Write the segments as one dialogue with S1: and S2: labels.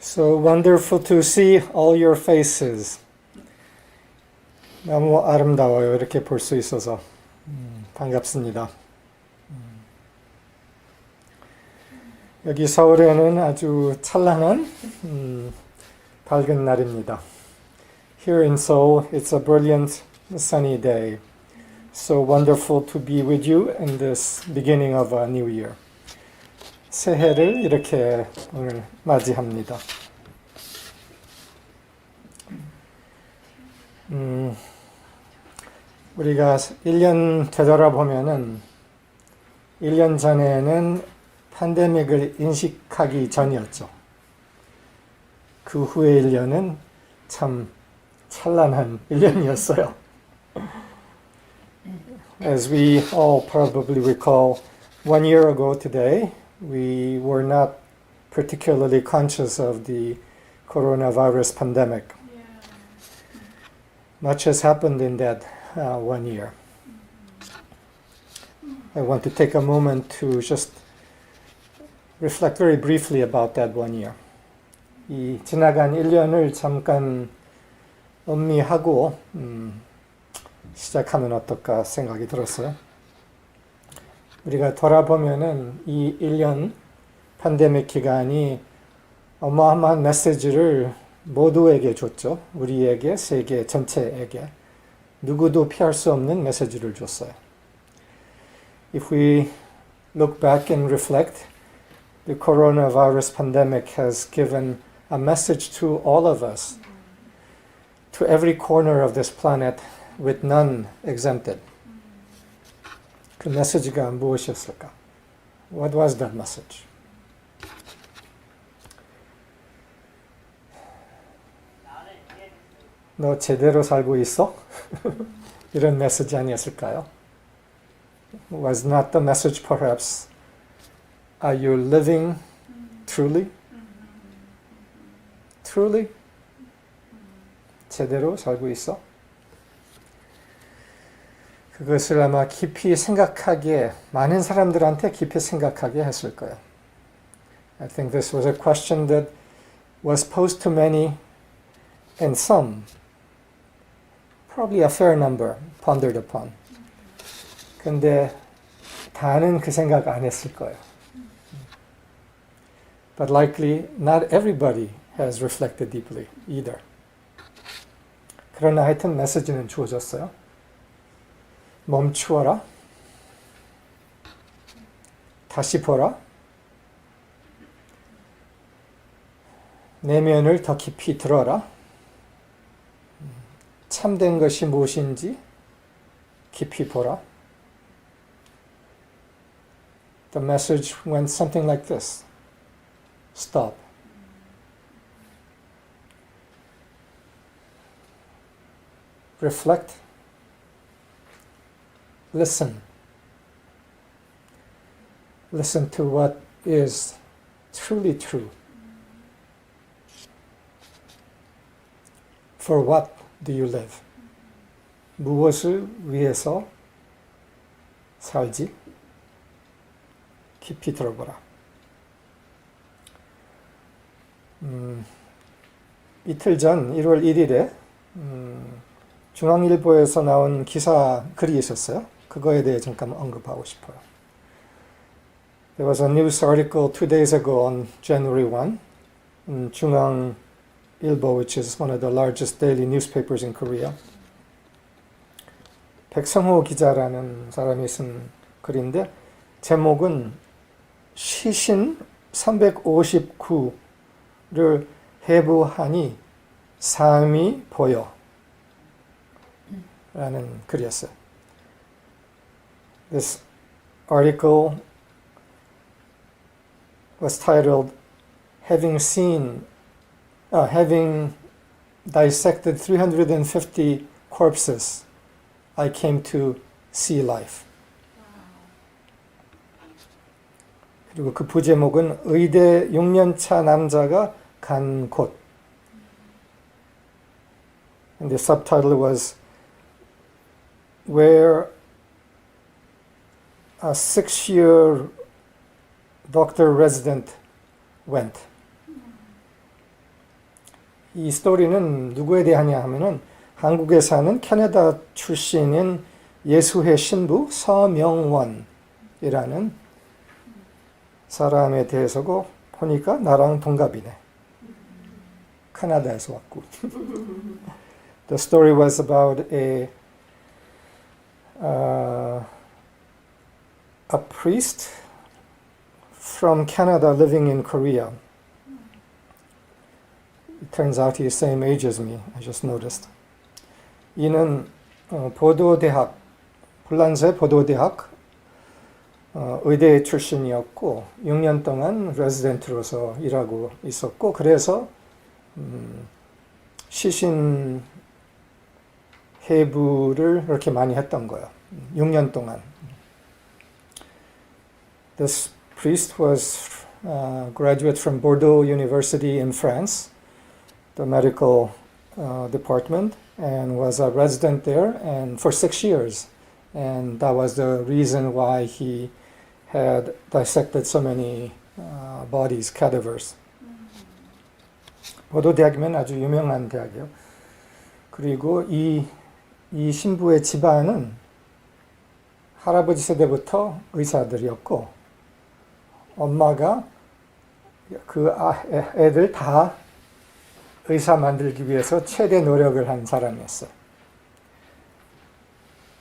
S1: So wonderful to see all your faces. 너무 아름다워요. 이렇게 볼 수 있어서 반갑습니다. 여기 서울에는 아주 찬란한 밝은 날입니다. Here in Seoul, it's a brilliant sunny day. So wonderful to be with you in this beginning of a new year. 새해를 이렇게 오늘 맞이합니다. 우리가 1년 되돌아보면은 1년 전에는 팬데믹을 인식하기 전이었죠. 그 후의 1년은 참 찬란한 1년이었어요. As we all probably recall, 1 year ago today, we were not particularly conscious of the coronavirus pandemic. Much has happened in that 1 year. I want to take a moment to just reflect very briefly about that 1 year. 이 지나간 1년을 잠깐 음미하고 시작하면 어떨까 생각이 들었어요. 우리가 돌아보면은 이 1년 팬데믹 기간이 어마어마한 메시지를 모두에게 줬죠. 우리에게, 세계 전체에게. 누구도 피할 수 없는 메시지를 줬어요. If we look back and reflect, the coronavirus pandemic has given a message to all of us, to every corner of this planet, with none exempted. 그 메시지가 무엇이었을까? What was that message? 너 제대로 살고 있어? 이런 메시지 아니었을까요? Was not the message perhaps, are you living truly? Truly? 제대로 살고 있어? 그것을 아마 깊이 생각하게, 많은 사람들한테 깊이 생각하게 했을 거예요. I think this was a question that was posed to many and some, probably a fair number, pondered upon. 근데 다는 그 생각 안 했을 거예요. But likely not everybody has reflected deeply either. 그러나 하여튼 메시지는 주어졌어요. 멈추어라. 다시 보라. 내면을 더 깊이 들어라. 참된 것이 무엇인지 깊이 보라. The message went something like this. Stop. Reflect. Listen. Listen to what is truly true. For what do you live? 무엇을 위해서 살지? 깊이 들어보라. 이틀 전 1월 1일에 중앙일보에서 나온 기사 글이 있었어요. 그거에 대해 잠깐 언급하고 싶어요. There was a news article 2 days ago on January 1 in 중앙일보, which is one of the largest daily newspapers in Korea. 백성호 기자라는 사람이 쓴 글인데 제목은 시신 359를 해부하니 삶이 보여 라는 글이었어요. This article was titled Having dissected 350 corpses, I came to see life. 그리고 그 부제목은 의대 6년차 남자가 간 곳. And the subtitle was Where a 6-year doctor resident went. 이 스토리는 누구에 대하냐 하면은 한국에 사는 캐나다 출신인 예수회 신부 서명원이라는 사람에 대해서고 보니까 나랑 동갑이네. 캐나다에서 왔고. The story was about a priest from Canada living in Korea. It turns out he's the same age as me. I just noticed. 이는 보도대학, 폴란드의 보도대학 의대 출신이었고 6년 동안 레지던트로서 일하고 있었고 그래서 시신 해부를 그렇게 많이 했던 거예요. 6년 동안. This priest was a graduate from Bordeaux University in France, the medical department, and was a resident there and for 6 years. And that was the reason why he had dissected so many bodies, cadavers. 보도 대학이면 아주 유명한 대학이에요. 그리고 이 신부의 집안은 할아버지 세대부터 의사들이었고 엄마가 그 애들 다 의사 만들기 위해서 최대 노력을 한 사람이었어요.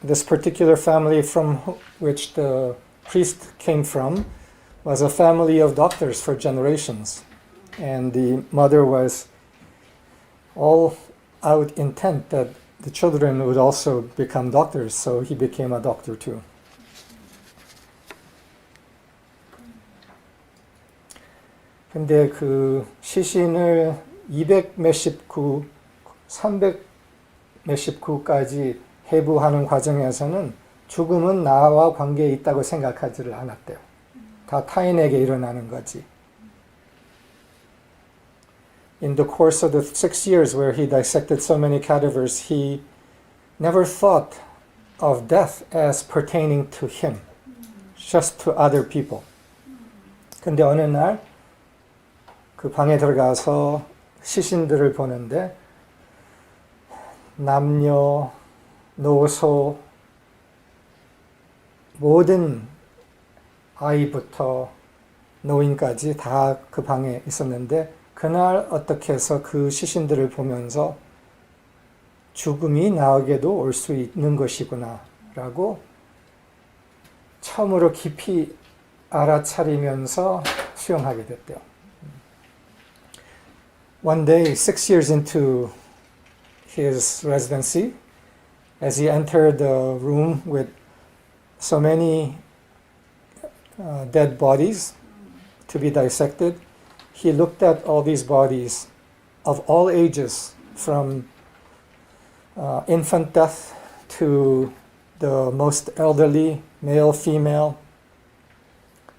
S1: This particular family from which the priest came from was a family of doctors for generations. And the mother was all out intent that the children would also become doctors, so he became a doctor too. 근데 그 시신을 200 몇십 구, 300 몇십 구까지 해부하는 과정에서는 죽음은 나와 관계에 있다고 생각하지를 않았대요. 다 타인에게 일어나는 거지. In the course of the 6 years where he dissected so many cadavers, he never thought of death as pertaining to him, just to other people. 근데 어느 날 그 방에 들어가서 시신들을 보는데 남녀, 노소, 모든 아이부터 노인까지 다 그 방에 있었는데 그날 어떻게 해서 그 시신들을 보면서 죽음이 나에게도 올 수 있는 것이구나 라고 처음으로 깊이 알아차리면서 수용하게 됐대요. One day, 6 years into his residency, as he entered the room with so many dead bodies to be dissected, he looked at all these bodies of all ages, from infant death to the most elderly, male, female,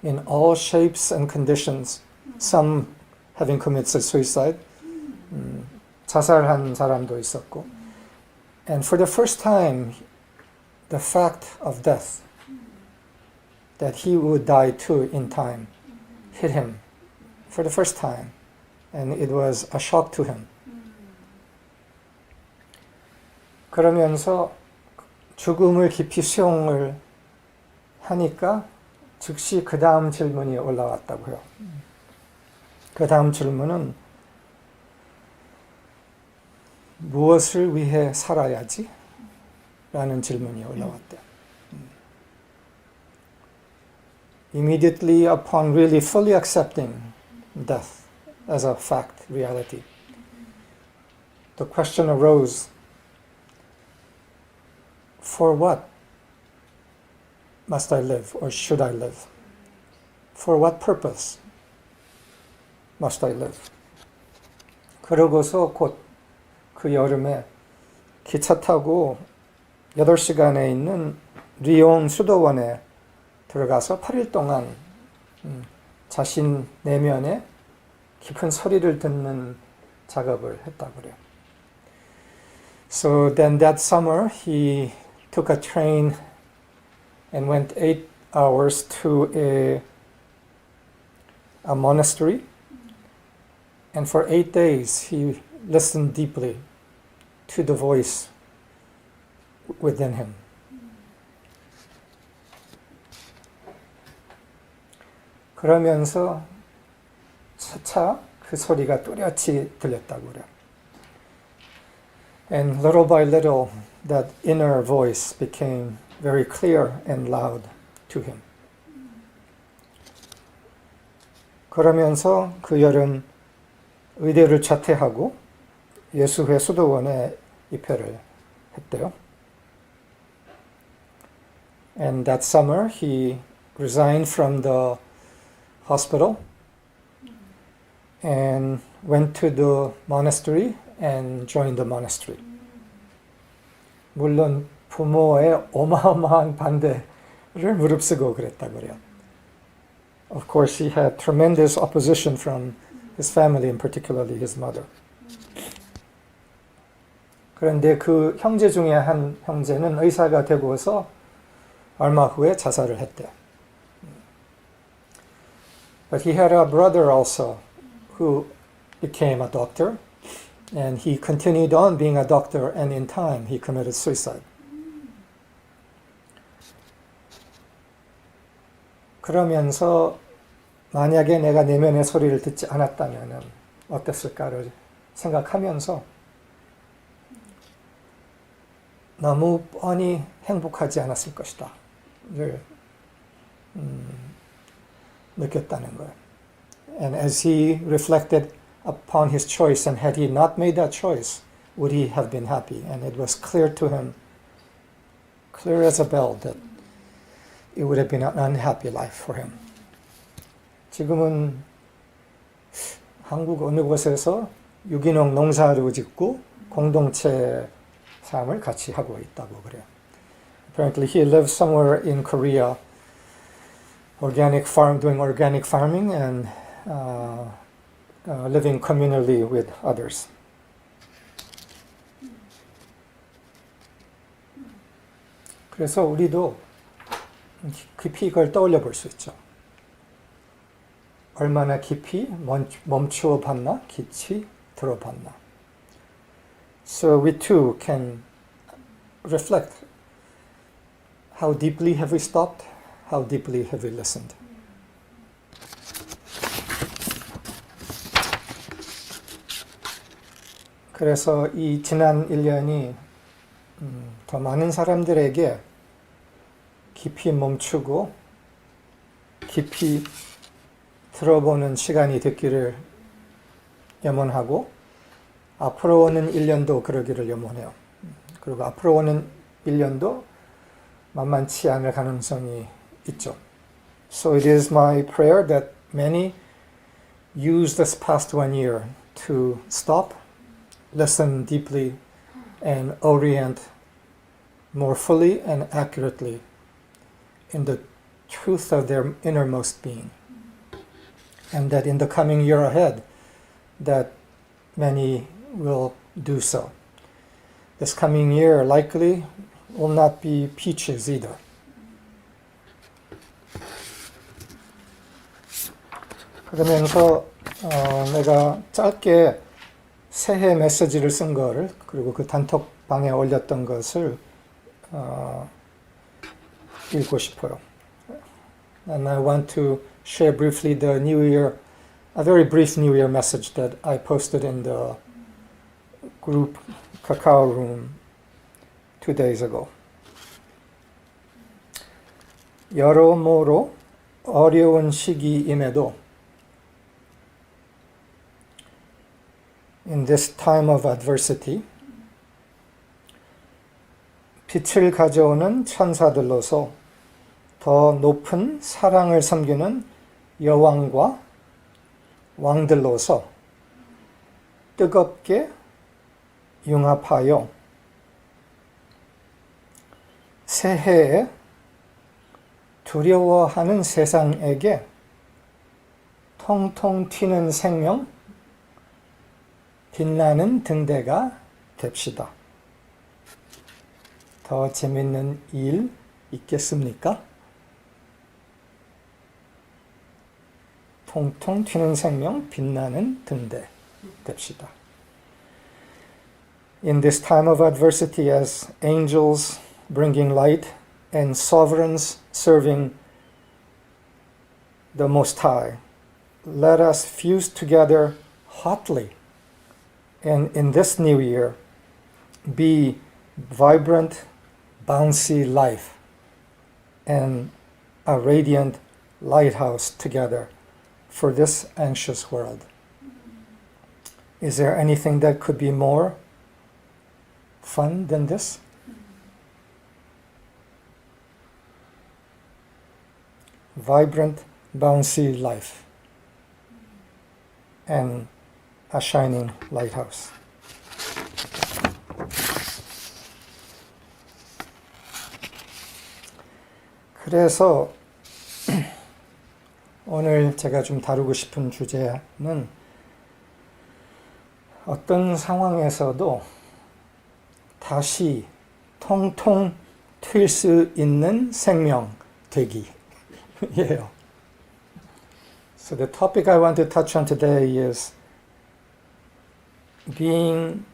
S1: in all shapes and conditions, some having committed suicide, 자살한 사람도 있었고. And for the first time, the fact of death, that he would die too in time, hit him for the first time. And it was a shock to him. 그러면서 죽음을 깊이 수용을 하니까 즉시 그 다음 질문이 올라왔다고요. 그 다음 질문은 무엇을 위해 살아야지? 라는 질문이 올라왔대요. Immediately upon really fully accepting death as a fact, reality, the question arose, for what must I live or should I live? For what purpose must I live? 그러고서 곧 그 여름에 기차 타고 8시간에 있는 리옹 수도원에 들어가서 8일 동안 자신 내면에 깊은 소리를 듣는 작업을 했다고 그래요. So then that summer he took a train and went 8 hours to a monastery, and for 8 days he listened deeply to the voice within him. 그러면서 차차 그 소리가 뚜렷이 들렸다고 그래요. And little by little, that inner voice became very clear and loud to him. 그러면서 그 여름 의대를 자퇴하고 예수회 수도원에 입회를 했대요. And that summer, he resigned from the hospital and went to the monastery and joined the monastery. 물론 부모의 어마어마한 반대를 무릅쓰고 그랬다고 그래요. Of course, he had tremendous opposition from his family, and particularly his mother. 그런데 그 형제 중에 한 형제는 의사가 되고서 얼마 후에 자살을 했대요. But he had a brother also who became a doctor, and he continued on being a doctor, and in time he committed suicide. 그러면서 만약에 내가 내면의 소리를 듣지 않았다면 어땠을까를 생각하면서 너무 뻔히 행복하지 않았을 것이다 를 느꼈다는 거예요. And as he reflected upon his choice, and had he not made that choice, would he have been happy? And it was clear to him, clear as a bell, that it would have been an unhappy life for him. 지금은 한국 어느 곳에서 유기농 농사를 짓고 공동체 삶을 같이 하고 있다고 그래요. Apparently he lives somewhere in Korea, doing organic farming and living communally with others. 그래서 우리도 깊이 이걸 떠올려 볼 수 있죠. 얼마나 깊이 멈추어 봤나, 깊이 들어봤나. So we too can reflect. How deeply have we stopped? How deeply have we listened? 그래서 이 지난 1년이 더 많은 사람들에게 깊이 멈추고 깊이 들어보는 시간이 됐기를 염원하고 앞으로 오는 1년도 그러기를 염원해요. 그리고 앞으로 오는 1년도 만만치 않을 가능성이 있죠. So it is my prayer that many use this past 1 year to stop, listen deeply, and orient more fully and accurately in the truth of their innermost being. And that in the coming year ahead, that many will do so. This coming year likely will not be peaches either. 그러면서 내가 짧게 새해 메시지를 쓴 거를 그리고 그 단톡방에 올렸던 것을 읽고 싶어요. And I want to share briefly the New Year, a very brief New Year message that I posted in the group Kakao Room 2 days ago. 여러모로 어려운 시기임에도 in this time of adversity 빛을 가져오는 천사들로서 더 높은 사랑을 섬기는 여왕과 왕들로서 뜨겁게 융합하여 새해에 두려워하는 세상에게 통통 튀는 생명, 빛나는 등대가 됩시다. 더 재밌는 일 있겠습니까? 통통 튀는 생명 빛나는 등대 됩시다. In this time of adversity, as angels bringing light and sovereigns serving the Most High, let us fuse together hotly and in this new year be vibrant, bouncy life and a radiant lighthouse together for this anxious world. Is there anything that could be more fun than this? Vibrant, bouncy life and a shining lighthouse. 그래서 오늘 제가 좀 다루고 싶은 주제는 어떤 상황에서도 다시 통통 튈 수 있는 생명 되기예요. So the topic I want to touch on today is being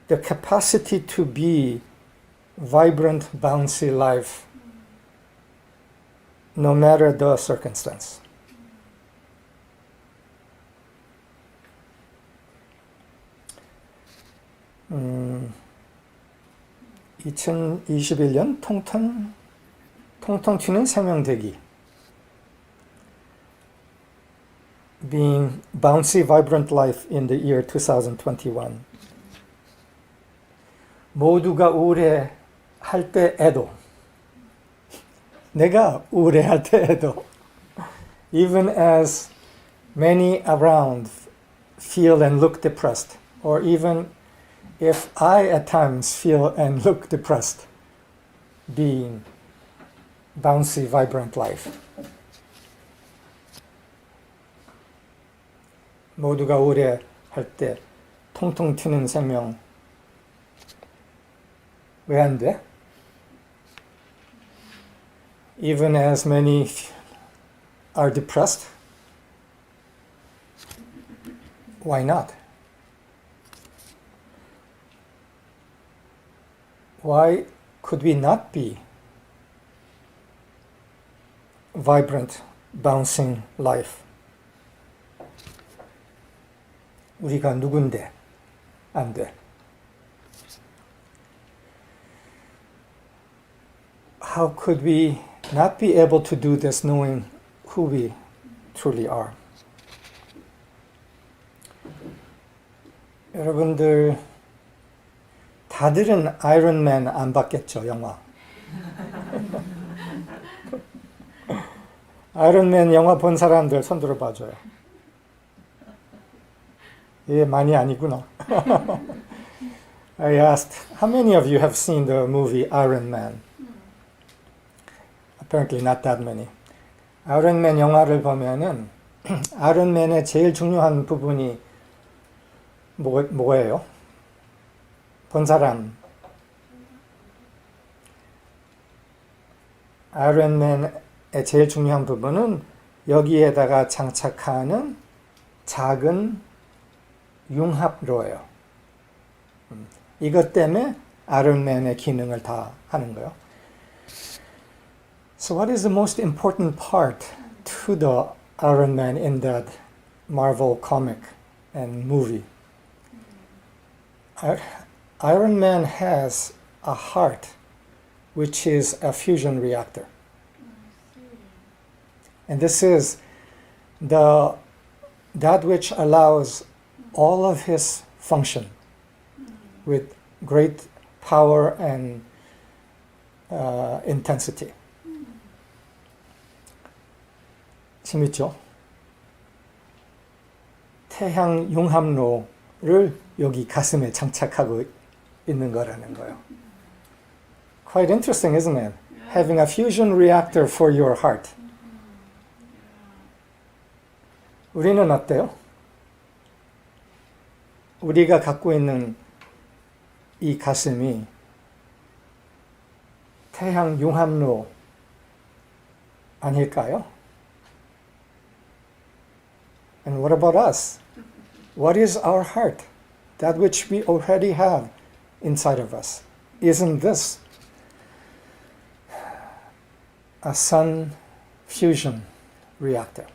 S1: the capacity to be vibrant, bouncy life no matter the circumstance. 2021년 통통 튀는 생명되기. Being bouncy, vibrant life in the year 2021. 모두가 우울해할 때에도, 내가 우울해할 때에도, even as many around feel and look depressed, or even if I at times feel and look depressed, being bouncy, vibrant life. 모두가 우울해할 때 통통 튀는 생명 왜 안 돼? Even as many are depressed, why not? Why could we not be vibrant, bouncing life? 우리가 누군데 안 돼? How could we not be able to do this knowing who we truly are? 여러분들 다들은 아이론맨 안 봤겠죠, 영화. 아이론맨 영화 본 사람들 손 들어봐줘요. 예, 많이 아니구나. I asked, how many of you have seen the movie Iron Man? Apparently not that many. 아이론맨 영화를 보면은 아이론맨의 제일 중요한 부분이 뭐예요? 본 사람. 아이론맨의 제일 중요한 부분은 여기에다가 장착하는 작은 융합로예요. 이것 때문에 아이론맨의 기능을 다 하는 거예요. So what is the most important part to the Iron Man in that Marvel comic and movie? Iron Man has a heart which is a fusion reactor. And this is that which allows all of his function with great power and intensity. 재밌죠? 태양 융합로를 여기 가슴에 장착하고 있는 거라는 거예요. Quite interesting, isn't it? Having a fusion reactor for your heart. 우리는 어때요? 우리가 갖고 있는 이 가슴이 태양 융합로 아닐까요? And what about us? What is our heart? That which we already have inside of us. Isn't this a sun fusion reactor?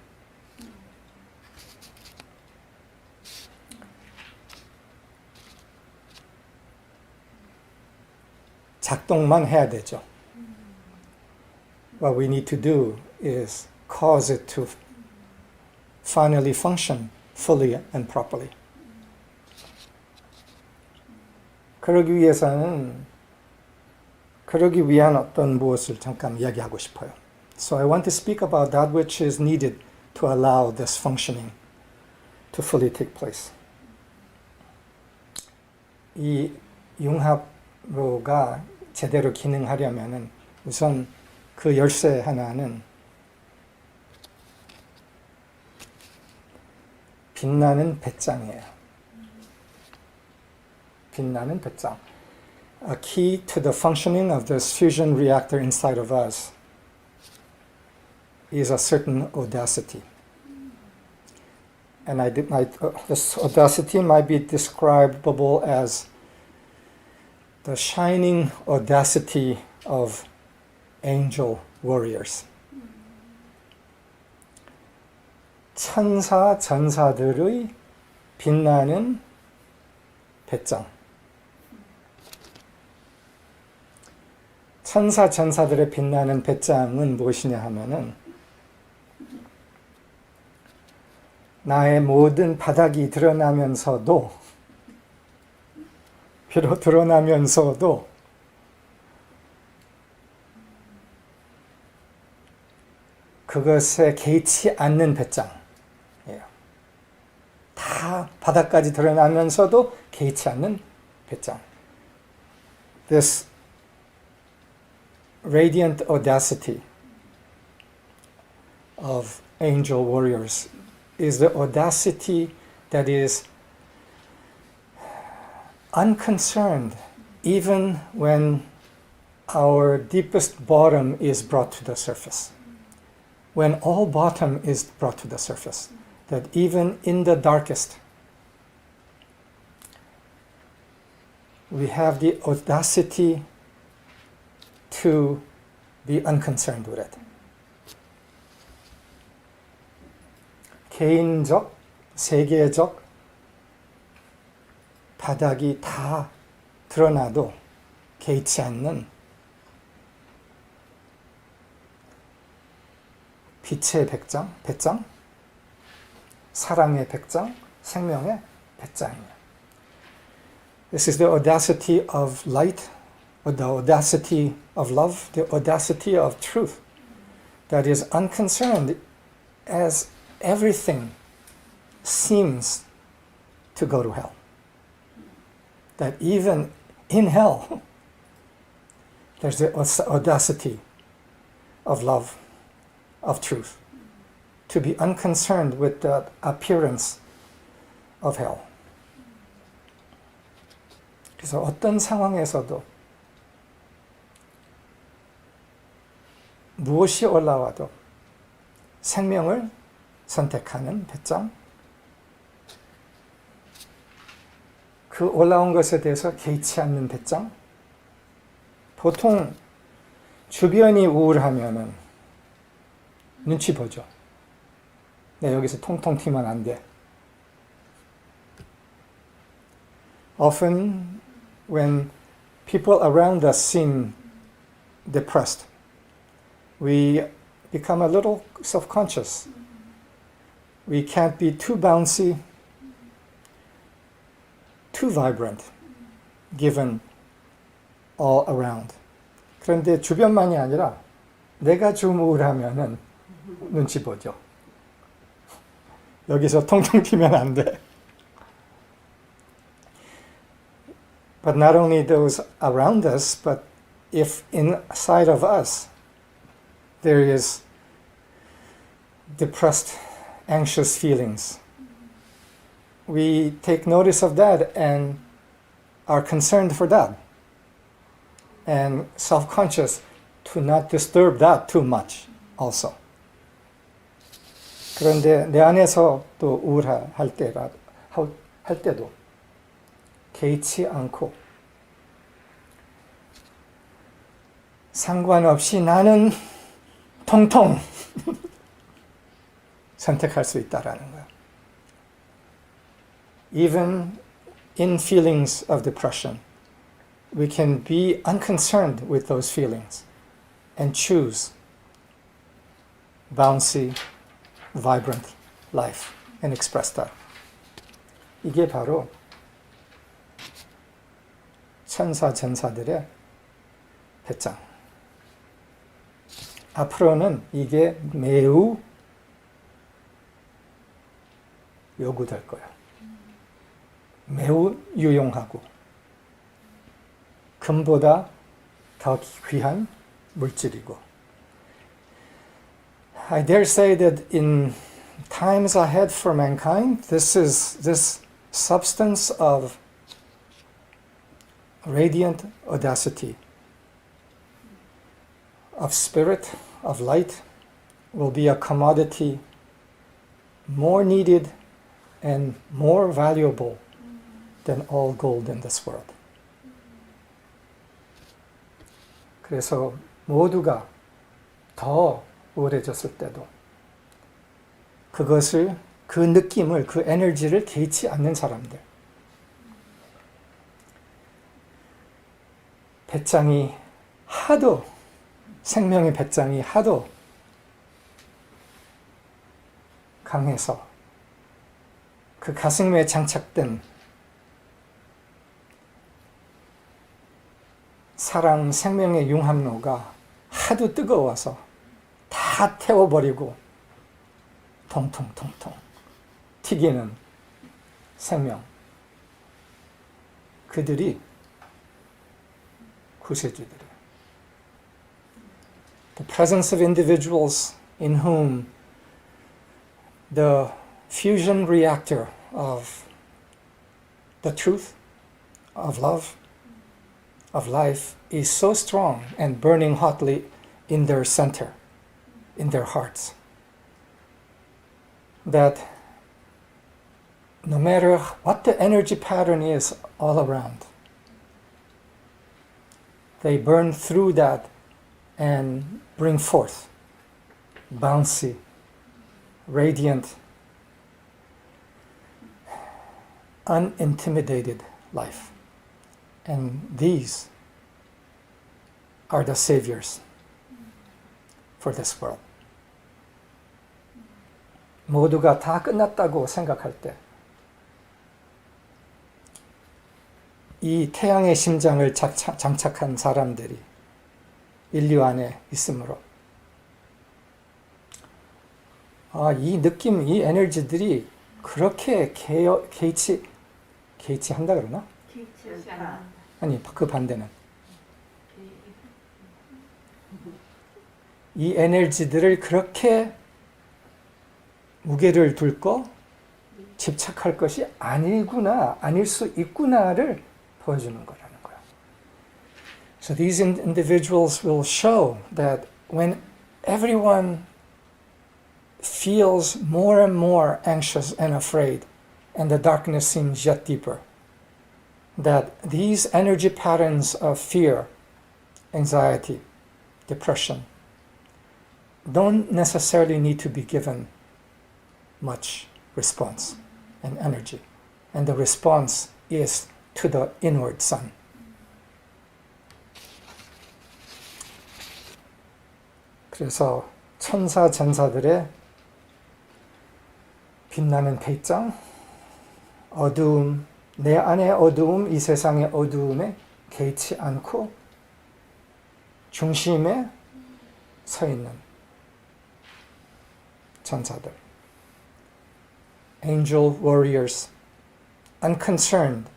S1: 작동만 해야 되죠. What we need to do is cause it to finally function fully and properly. 그러기 위한 어떤 무엇을 잠깐 이야기하고 싶어요. So I want to speak about that which is needed to allow this functioning to fully take place. 이 융합로가 제대로 기능하려면은 우선 그 열쇠 하나는 빛나는 배짱이에요. 빛나는 배짱. A key to the functioning of this fusion reactor inside of us is a certain audacity. And this audacity might be describable as the shining audacity of angel warriors. 천사 전사들의 빛나는 배짱. 천사 전사들의 빛나는 배짱은 무엇이냐 하면은 나의 모든 바닥이 드러나면서도 비록 드러나면서도 그것에 개의치 않는 배짱이에요. 다 바닥까지 드러나면서도 개의치 않는 배짱. This radiant audacity of angel warriors is the audacity that is unconcerned even when our deepest bottom is brought to the surface. When all bottom is brought to the surface, that even in the darkest, we have the audacity to be unconcerned with it. 개인적, 세계적 바닥이 다 드러나도 개의치 않는 빛의 배짱, 사랑의 배짱, 생명의 배짱이에요. This is the audacity of light, or the audacity of love, the audacity of truth that is unconcerned as everything seems to go to hell. That even in hell, there's the audacity of love, of truth, to be unconcerned with the appearance of hell. 그래서 어떤 상황에서도 무엇이 올라와도 생명을 선택하는 배짱, 그 올라온 것에 대해서 개의치 않는 배짱. 보통 주변이 우울하면은 눈치 보죠. 내 여기서 통통 튀면 안 돼. Often when people around us seem depressed, we become a little self-conscious. We can't be too bouncy, too vibrant, given all around. 그런데 주변만이 아니라 내가 좀 우울하면은 눈치 보죠. 여기서 통통 튀면 안 돼. But not only those around us, but if inside of us there is depressed, anxious feelings, we take notice of that and are concerned for that and self-conscious to not disturb that too much also. 그런데 내 안에서 또 우울할 때도 개의치 않고 상관없이 나는 통통 선택할 수 있다라는 거야. Even in feelings of depression, we can be unconcerned with those feelings and choose bouncy, vibrant life and express that. 이게 바로 천사 전사들의 배짱. 앞으로는 이게 매우 요구될 거야. 매우 유용하고 금보다 더 귀한 물질이고. I dare say that in times ahead for mankind, this substance of radiant audacity, of spirit, of light, will be a commodity more needed and more valuable than all gold in this world. 그래서 모두가 더 우울해졌을 때도 그것을, 그 느낌을, 그 에너지를 개의치 않는 사람들, 배짱이 하도, 생명의 배짱이 하도 강해서 그 가슴에 장착된 사랑, 생명의 융합로가 하도 뜨거워서 다 태워버리고 통통통통 튀기는 생명, 그들이 구세주들이에요. The presence of individuals in whom the fusion reactor of the truth, of love, of life is so strong and burning hotly in their center, in their hearts, that no matter what the energy pattern is all around, they burn through that and bring forth bouncy, radiant, unintimidated life. And these are the saviors for this world. 모두가 다 끝났다고 생각할 때, 이 태양의 심장을 장착한 사람들이 인류 안에 있으므로, 이 느낌, 이 에너지들이 그렇게 개의치 한다 그러나?
S2: 개의치 않는다.
S1: 아니, 그 반대는. 이 에너지들을 그렇게 무게를 둘 거, 집착할 것이 아니구나, 아닐 수 있구나를 보여주는 거라는 거야. So these individuals will show that when everyone feels more and more anxious and afraid, and the darkness seems yet deeper, that these energy patterns of fear, anxiety, depression don't necessarily need to be given much response and energy. And the response is to the inward sun. 그래서 천사 전사들의 빛나는 배짱, 어두움, 내 안의 어두움, 이 세상의 어두움에 개의치 않고 중심에 서 있는 전사들. Angel warriors, unconcerned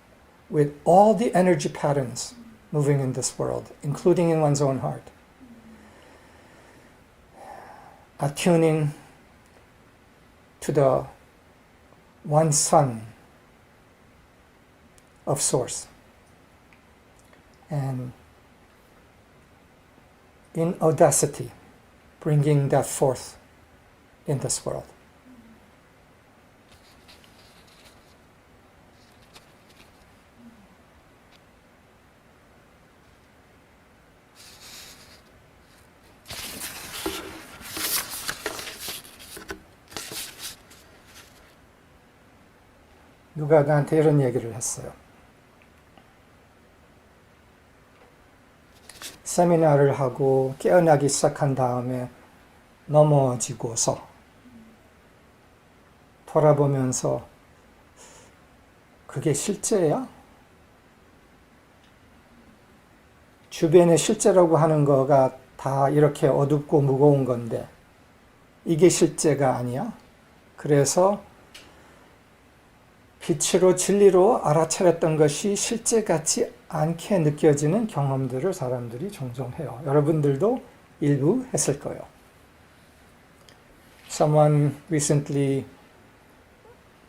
S1: with all the energy patterns moving in this world, including in one's own heart. Attuning to the one sun of source. And in audacity, bringing that forth in this world. 누가 나한테 이런 얘기를 했어요. 세미나를 하고 깨어나기 시작한 다음에 넘어지고서 돌아보면서 그게 실제야? 주변에 실제라고 하는 거가 다 이렇게 어둡고 무거운 건데 이게 실제가 아니야? 그래서 빛으로 진리로 알아차렸던 것이 실제 같지 않게 느껴지는 경험들을 사람들이 종종 해요. 여러분들도 일부 했을 거예요. Someone recently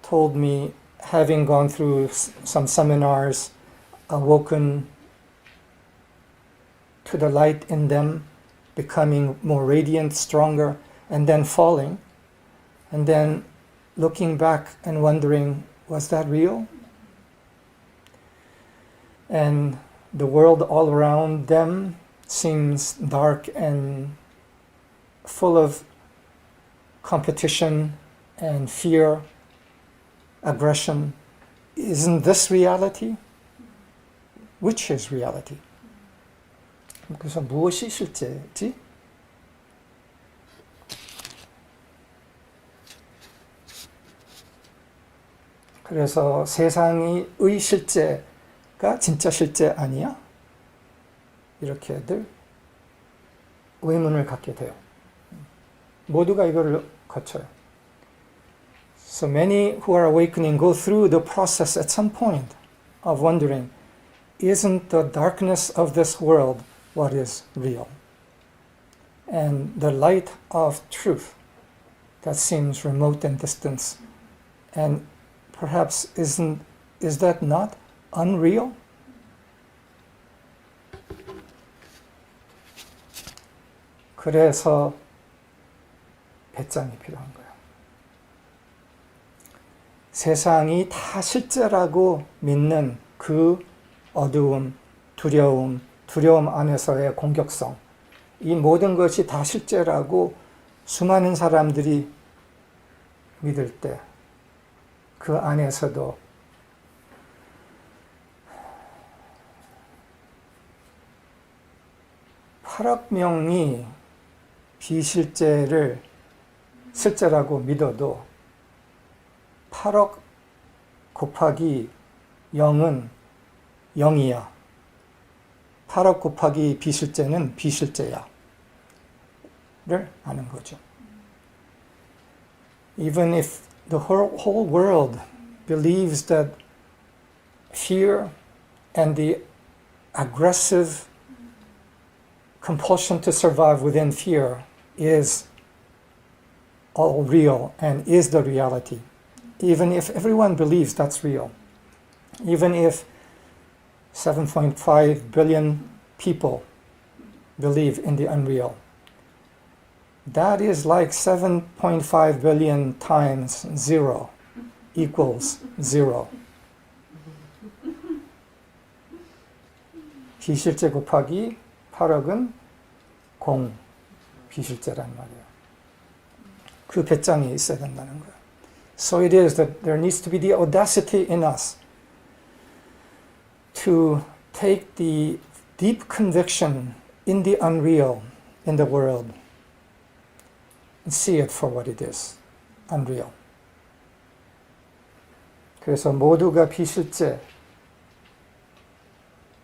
S1: told me, having gone through some seminars, awoken to the light in them, becoming more radiant, stronger, and then falling, and then looking back and wondering, was that real? And the world all around them seems dark and full of competition and fear, aggression. Isn't this reality? Which is reality? 그래서 무엇이 실제지? 그래서 세상의 실제가 진짜 실제 아니야? 이렇게들 의문을 갖게 돼요. 모두가 이거를 거쳐요. So many who are awakening go through the process at some point of wondering, isn't the darkness of this world what is real? And the light of truth that seems remote and distant, and perhaps is that not unreal? 그래서 배짱이 필요한 거예요. 세상이 다 실제라고 믿는 그 어두움, 두려움 안에서의 공격성, 이 모든 것이 다 실제라고 수많은 사람들이 믿을 때 그 안에서도 (8억) 명이 비실제를 실제라고 믿어도 8억 곱하기 0은 0이야. 8억 곱하기 비실제는 비실제야. 를 아는 거죠. Even if the whole world believes that fear and the aggressive compulsion to survive within fear is all real and is the reality. Even if everyone believes that's real, even if 7.5 billion people believe in the unreal, that is like 7.5 billion times 0 equals 0. 비실제 곱하기 8억은 0, 비실제란 말이에요. 그 배짱이 있어야 된다는 거예요. So it is that there needs to be the audacity in us to take the deep conviction in the unreal in the world and see it for what it is, unreal. 그래서 모두가 비실제,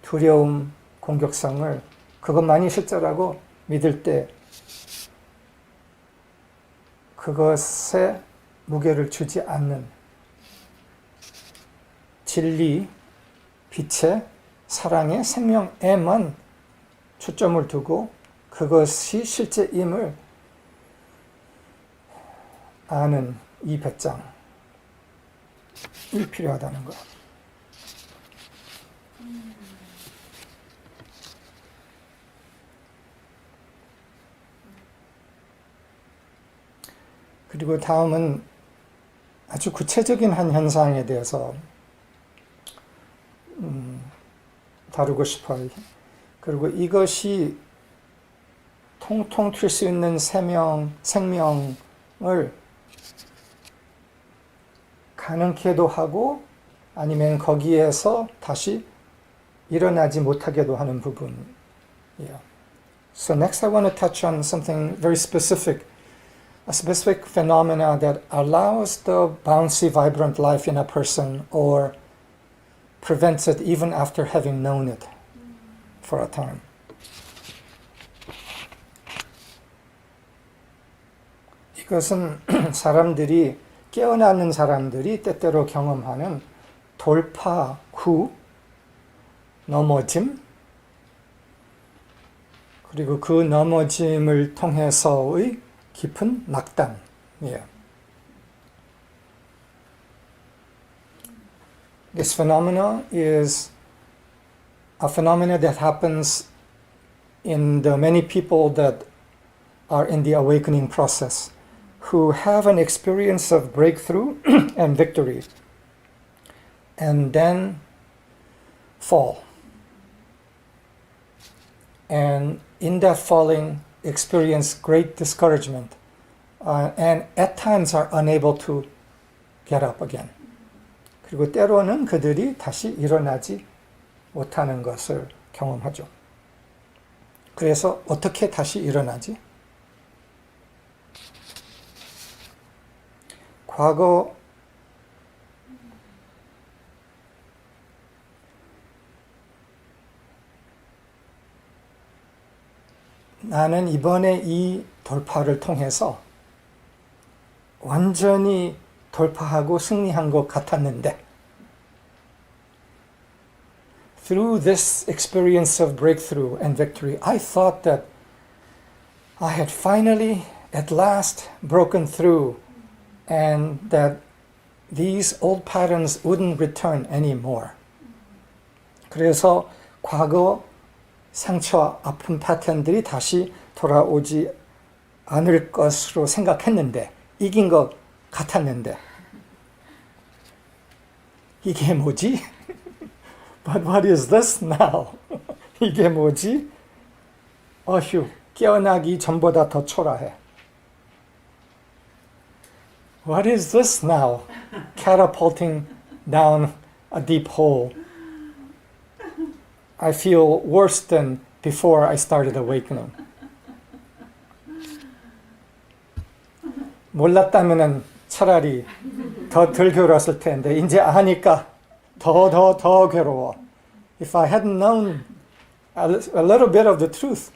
S1: 두려움, 공격성을 그것만이 실제라고 믿을 때 그것에 무게를 주지 않는 진리, 빛의, 사랑의, 생명에만 초점을 두고 그것이 실제임을 아는 이 배짱이 필요하다는 것. 그리고 다음은 아주 구체적인 한 현상에 대해서 다루고 싶어요. 그리고 이것이 통통 튈 수 있는 생명을 가능케도 하고 아니면 거기에서 다시 일어나지 못하게도 하는 부분이에요. So next I want to touch on something very specific, a specific phenomena that allows the bouncy, vibrant life in a person or prevents it even after having known it for a time. 이것은 사람들이 깨어나는 사람들이 때때로 경험하는 돌파 후 넘어짐, 그리고 그 넘어짐을 통해서의 깊은 낙담이에요. This phenomena is a phenomena that happens in the many people that are in the awakening process, who have an experience of breakthrough and victory, and then fall. And in that falling, experience great discouragement, and at times are unable to get up again. 그리고 때로는 그들이 다시 일어나지 못하는 것을 경험하죠. 그래서 어떻게 다시 일어나지? 과거 나는 이번에 이 돌파를 통해서 완전히 돌파하고 승리한 것 같았는데, through this experience of breakthrough and victory, I thought that I had finally, at last, broken through and that these old patterns wouldn't return anymore. 그래서 과거 상처, 아픈 패턴들이 다시 돌아오지 않을 것으로 생각했는데, 이긴 것 같았는데, 이게 뭐지? But what is this now? 이게 뭐지? 어휴, 깨어나기 전보다 더 초라해. What is this now? Catapulting down a deep hole. I feel worse than before I started awakening. 몰랐다면은 차라리 더 덜 괴로웠을 텐데, 이제 아니까 더 괴로워. If I hadn't known a little bit of the truth,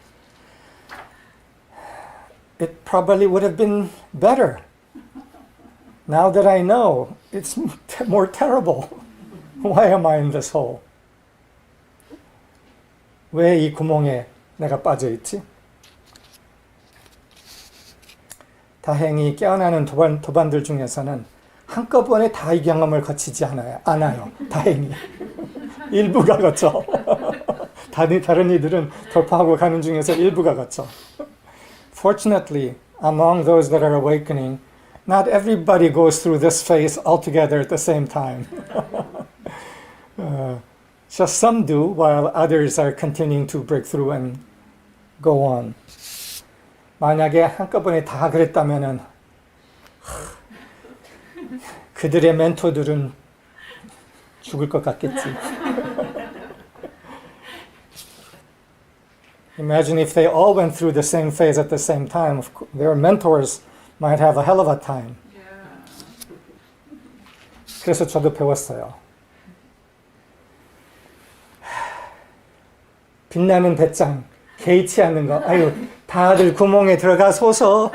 S1: it probably would have been better. Now that I know, it's more terrible. Why am I in this hole? 왜 이 구멍에 내가 빠져 있지? 다행히 깨어나는 도반들 중에서는 한꺼번에 다 이 경험을 거치지 않아요. 다행히. 일부가 거쳐. 다른 이들은 돌파하고 가는 중에서 일부가 거쳐. Fortunately, among those that are awakening, not everybody goes through this phase altogether at the same time. Just some do, while others are continuing to break through and go on. 만약에 한꺼번에 다 그랬다면은 그들의 멘토들은 죽을 것 같겠지. Imagine if they all went through the same phase at the same time. Their mentors might have a hell of a time. 그래서 저도 배웠어요. 빛나는 배짱, 개의치 않는 거. 아유, 다들 구멍에 들어가소서.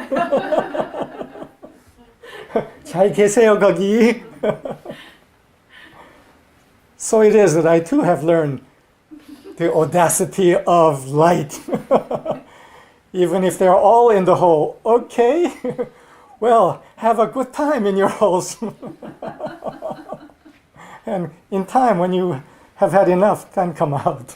S1: 잘 계세요, 거기. So it is that I too have learned the audacity of light. Even if they're all in the hole, okay, well, have a good time in your holes. And in time, when you have had enough, then come out.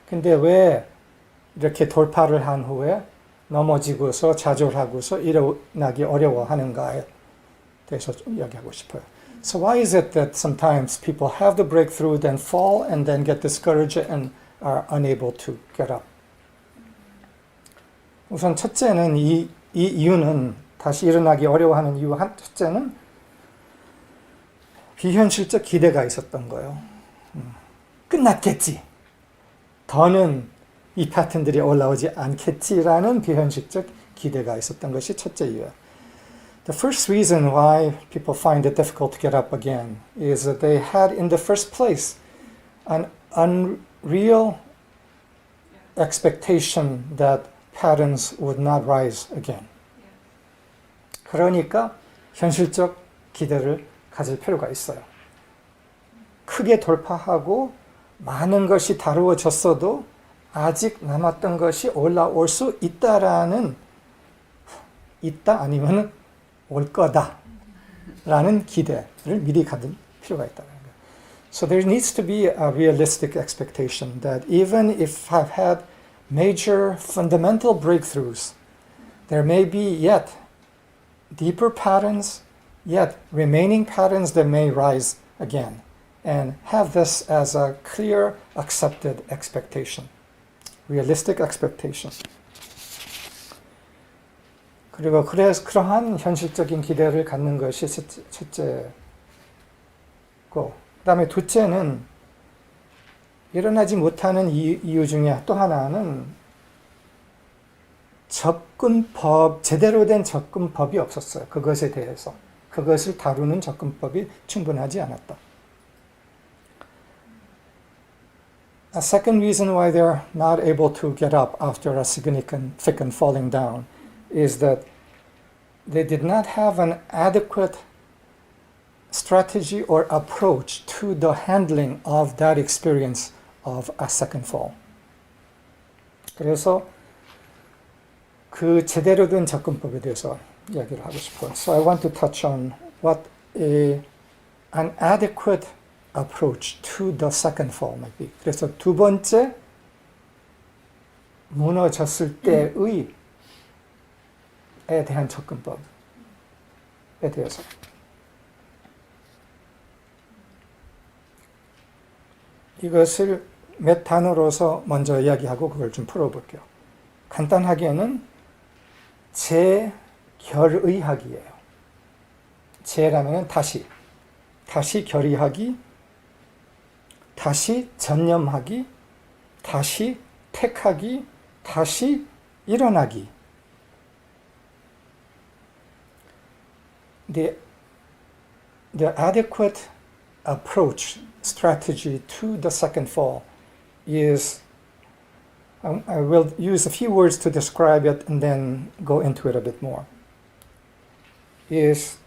S1: 근데 왜 이렇게 돌파를 한 후에 넘어지고서 좌절하고서 일어나기 어려워하는가에 대해서 좀 이야기하고 싶어요. So why is it that sometimes people have the breakthrough, then fall, and then get discouraged and are unable to get up? 우선 첫째는 이 이유는 다시 일어나기 어려워하는 이유 첫째는 비현실적 기대가 있었던 거예요. 끝났겠지. 더는 이 패턴들이 올라오지 않겠지라는 비현실적 기대가 있었던 것이 첫째 이유예요. The first reason why people find it difficult to get up again is that they had in the first place an unreal expectation that patterns would not rise again. 그러니까 현실적 기대를 가질 필요가 있어요. 크게 돌파하고 많은 것이 다루어졌어도 아직 남았던 것이 올라올 수 있다라는 있다 아니면 올 거다라는 기대를 미리 가질 필요가 있다는 거예요. So there needs to be a realistic expectation that even if I've had major fundamental breakthroughs, there may be yet deeper patterns, yet remaining patterns that may rise again. And have this as a clear, accepted expectation. Realistic expectation. 그리고 그러한 현실적인 기대를 갖는 것이 첫째고, 그 다음에 둘째는 일어나지 못하는 이유 중에 또 하나는 제대로 된 접근법이 없었어요. 그것에 대해서. 그것을 다루는 접근법이 충분하지 않았다. A second reason why they're not able to get up after a significant falling down is that they did not have an adequate strategy or approach to the handling of that experience of a second fall. 그래서 그 제대로 된 접근법에 대해서 이야기를 하고 싶어요. So I want to touch on what an adequate approach to the second fall might be. 그래서 두 번째 무너졌을 때의 에 대한 접근법에 대해서. 이것을 몇 단어로서 먼저 이야기하고 그걸 좀 풀어볼게요. 간단하게는 재결의하기예요. 재라면 다시 결의하기, 다시 전념하기, 다시 택하기, 다시 일어나기. The adequate approach, strategy to the second fall is, I will use a few words to describe it and then go into it a bit more, is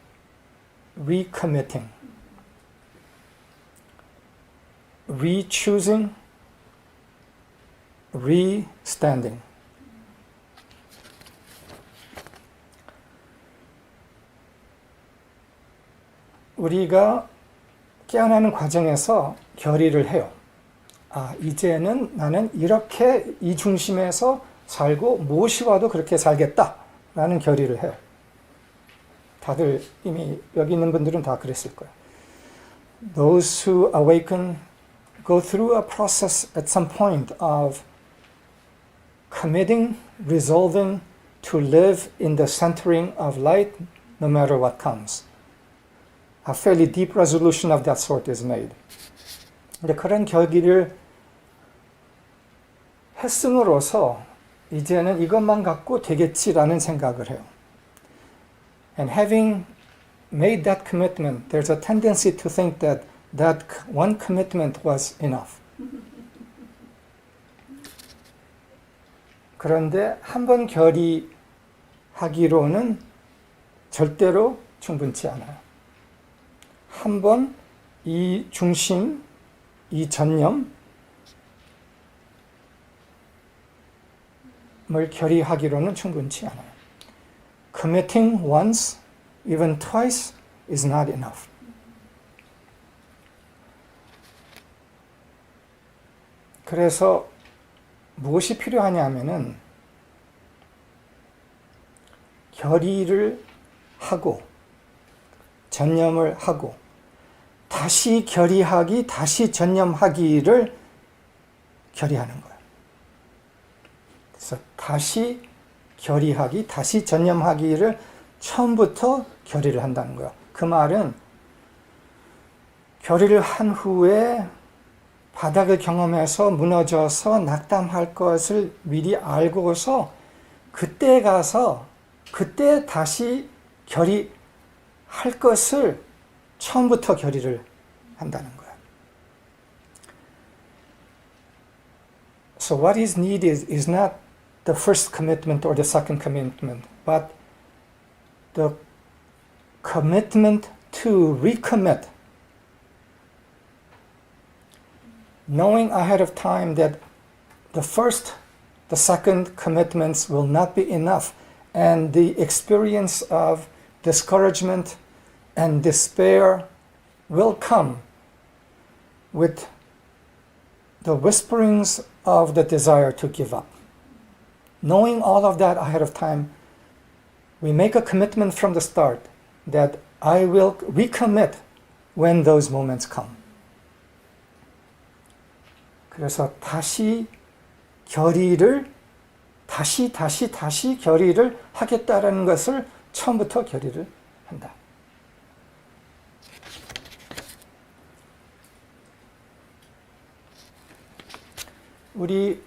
S1: recommitting, re-choosing, re-standing. 우리가 깨어나는 과정에서 결의를 해요. 이제는 나는 이렇게 이 중심에서 살고 무엇이 와도 그렇게 살겠다라는 결의를 해요. 다들 이미 여기 있는 분들은 다 그랬을 거예요. Those who awaken go through a process at some point of committing, resolving to live in the centering of light no matter what comes. A fairly deep resolution of that sort is made. 근데 그런 결기를 했음으로써 이제는 이것만 갖고 되겠지라는 생각을 해요. And having made that commitment, there's a tendency to think that that one commitment was enough. 그런데 한 번 결의하기로는 절대로 충분치 않아요. 한 번 이 중심, 이 전념을 결의하기로는 충분치 않아요. Committing once, even twice, is not enough. 그래서 무엇이 필요하냐면은 결의를 하고 전념을 하고 다시 결의하기, 다시 전념하기를 결의하는 거예요. 그래서 다시 결의하기, 다시 전념하기를 처음부터 결의를 한다는 거예요. 그 말은 결의를 한 후에 바닥을 경험해서 무너져서 낙담할 것을 미리 알고서 그때 가서 그때 다시 결의할 것을 처음부터 결의를 한다는 거예요. So what is needed is not the first commitment or the second commitment, but the commitment to recommit. Knowing ahead of time that the first, the second commitments will not be enough, and the experience of discouragement and despair will come with the whisperings of the desire to give up. Knowing all of that ahead of time, we make a commitment from the start that I will recommit when those moments come. 그래서 다시 결의를 다시 결의를 하겠다라는 것을 처음부터 결의를 한다. 우리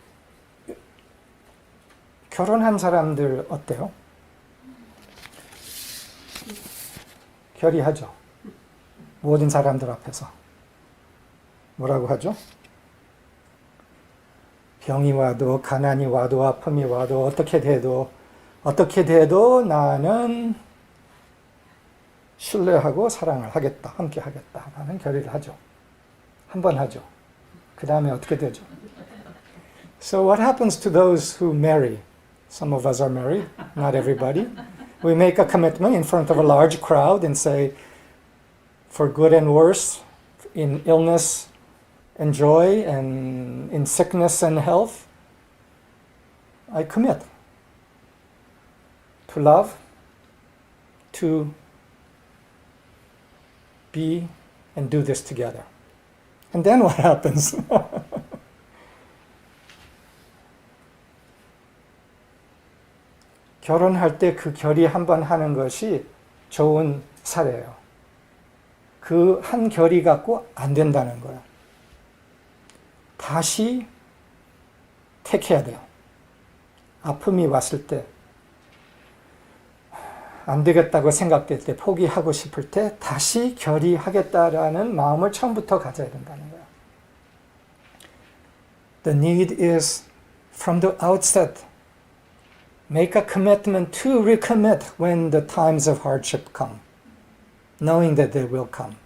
S1: 결혼한 사람들 어때요? 결의하죠. 모든 사람들 앞에서. 뭐라고 하죠? 병이 와도 가난이 와도 아픔이 와도 어떻게 돼도 나는 신뢰하고 사랑을 하겠다. 함께 하겠다. 라는 결의를 하죠. 한 번 하죠. 그 다음에 어떻게 되죠? So what happens to those who marry? Some of us are married, not everybody. We make a commitment in front of a large crowd and say, for good and worse, in illness and joy, and in sickness and health, I commit to love, to be and do this together. And then what happens? 결혼할 때 그 결의 한 번 하는 것이 좋은 사례예요. 그 한 결의 갖고 안 된다는 거예요. 다시 택해야 돼요. 아픔이 왔을 때, 안 되겠다고 생각될 때, 포기하고 싶을 때 다시 결의하겠다라는 마음을 처음부터 가져야 된다는 거예요. The need is from the outset. Make a commitment to recommit when the times of hardship come, knowing that they will come.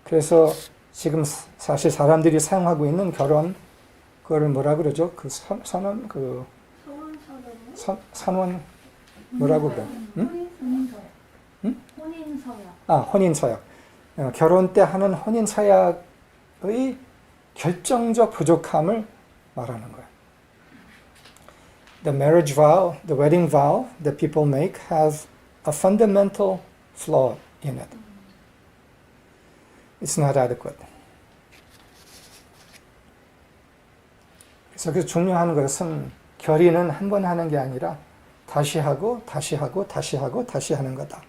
S1: 그래서 지금 사실 사람들이 사용하고 있는 결혼, 그거를 뭐라 그러죠? 그 선언, 그 선원 뭐라고 그래? 응? 응? 혼인서약. 혼인서약. 결혼 때 하는 혼인서약의 결정적 부족함을 말하는 거예요. The marriage vow, the wedding vow that people make has a fundamental flaw in it. It's not adequate. 그래서 중요한 것은 결의는 한 번 하는 게 아니라 다시 하고 다시 하는 거다.